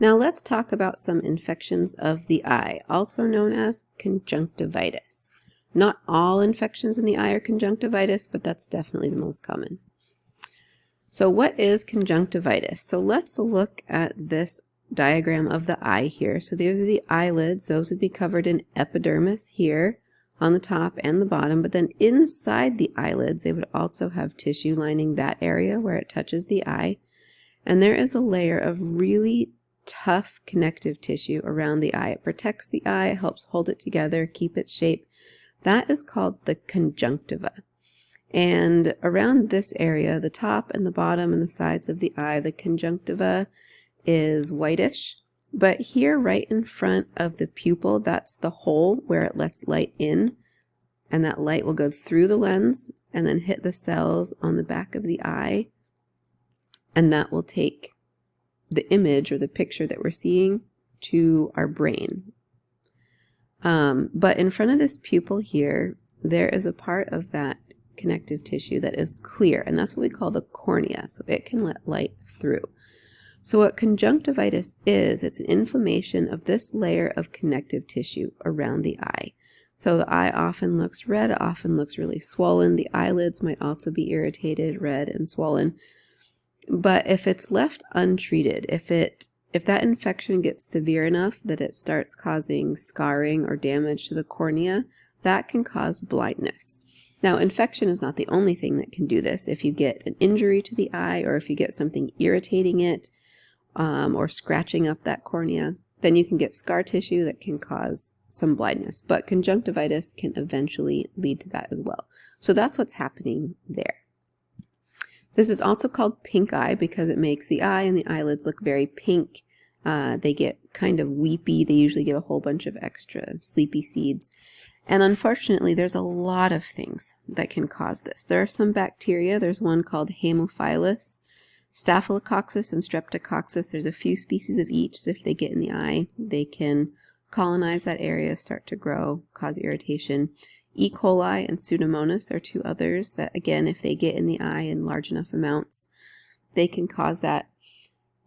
Now let's talk about some infections of the eye, also known as conjunctivitis. Not all infections in the eye are conjunctivitis, but that's definitely the most common. So what is conjunctivitis? So let's look at this diagram of the eye here. So these are the eyelids. Those would be covered in epidermis here on the top and the bottom, but then inside the eyelids, they would also have tissue lining that area where it touches the eye. And there is a layer of really tough connective tissue around the eye. It protects the eye, helps hold it together, keep its shape. That is called the conjunctiva. And around this area, the top and the bottom and the sides of the eye, the conjunctiva is whitish. But here right in front of the pupil, that's the hole where it lets light in. And that light will go through the lens and then hit the cells on the back of the eye. And that will take the image or the picture that we're seeing to our brain. But in front of this pupil here, there is a part of that connective tissue that is clear, and that's what we call the cornea, so it can let light through. So what conjunctivitis is, it's an inflammation of this layer of connective tissue around the eye. So the eye often looks red, it often looks really swollen. The eyelids might also be irritated, red, and swollen. But if it's left untreated, if that infection gets severe enough that it starts causing scarring or damage to the cornea, that can cause blindness. Now, infection is not the only thing that can do this. If you get an injury to the eye, or if you get something irritating it, or scratching up that cornea, then you can get scar tissue that can cause some blindness. But conjunctivitis can eventually lead to that as well. So that's what's happening there. This is also called pink eye because it makes the eye and the eyelids look very pink. They get kind of weepy. They usually get a whole bunch of extra sleepy seeds. And unfortunately, there's a lot of things that can cause this. There are some bacteria. There's one called Haemophilus, Staphylococcus, and Streptococcus. There's a few species of each that if they get in the eye, they can colonize that area, start to grow, cause irritation. E. coli and Pseudomonas are two others that, again, if they get in the eye in large enough amounts, they can cause that.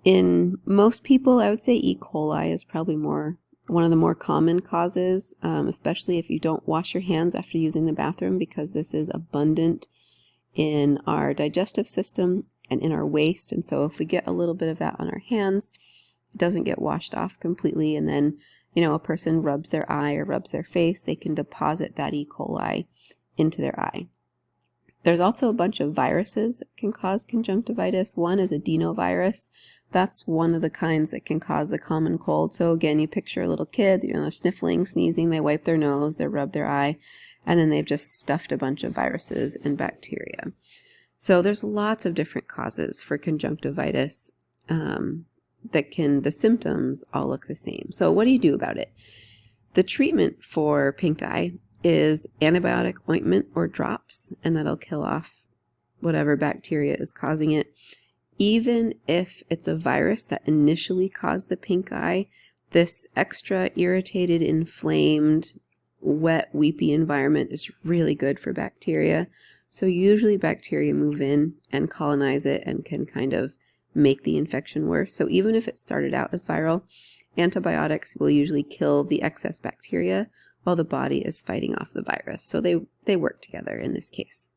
In most people, I would say E. coli is probably one of the more common causes, especially if you don't wash your hands after using the bathroom, because this is abundant in our digestive system and in our waste. And so if we get a little bit of that on our hands, it doesn't get washed off completely, and then a person rubs their eye or rubs their face, they can deposit that E. coli into their eye. There's also a bunch of viruses that can cause conjunctivitis. One is adenovirus. That's one of the kinds that can cause the common cold. So again, you picture a little kid, they're sniffling, sneezing, they wipe their nose, they rub their eye, and then they've just stuffed a bunch of viruses and bacteria. So there's lots of different causes for conjunctivitis. The symptoms all look the same. So what do you do about it? The treatment for pink eye is antibiotic ointment or drops, and that'll kill off whatever bacteria is causing it. Even if it's a virus that initially caused the pink eye, this extra irritated, inflamed, wet, weepy environment is really good for bacteria. So usually bacteria move in and colonize it and can kind of make the infection worse. So even if it started out as viral, antibiotics will usually kill the excess bacteria while the body is fighting off the virus. So they work together in this case.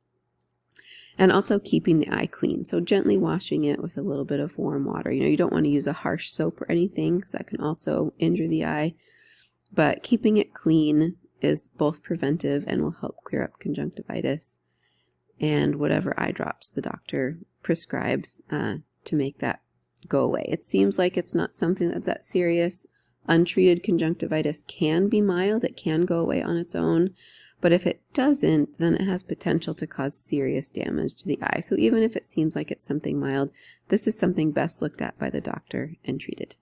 And also keeping the eye clean. So gently washing it with a little bit of warm water. You don't want to use a harsh soap or anything because that can also injure the eye. But keeping it clean is both preventive and will help clear up conjunctivitis. And whatever eye drops the doctor prescribes to make that go away. It seems like it's not something that's that serious. Untreated conjunctivitis can be mild. It can go away on its own. But if it doesn't, then it has potential to cause serious damage to the eye. So even if it seems like it's something mild, this is something best looked at by the doctor and treated.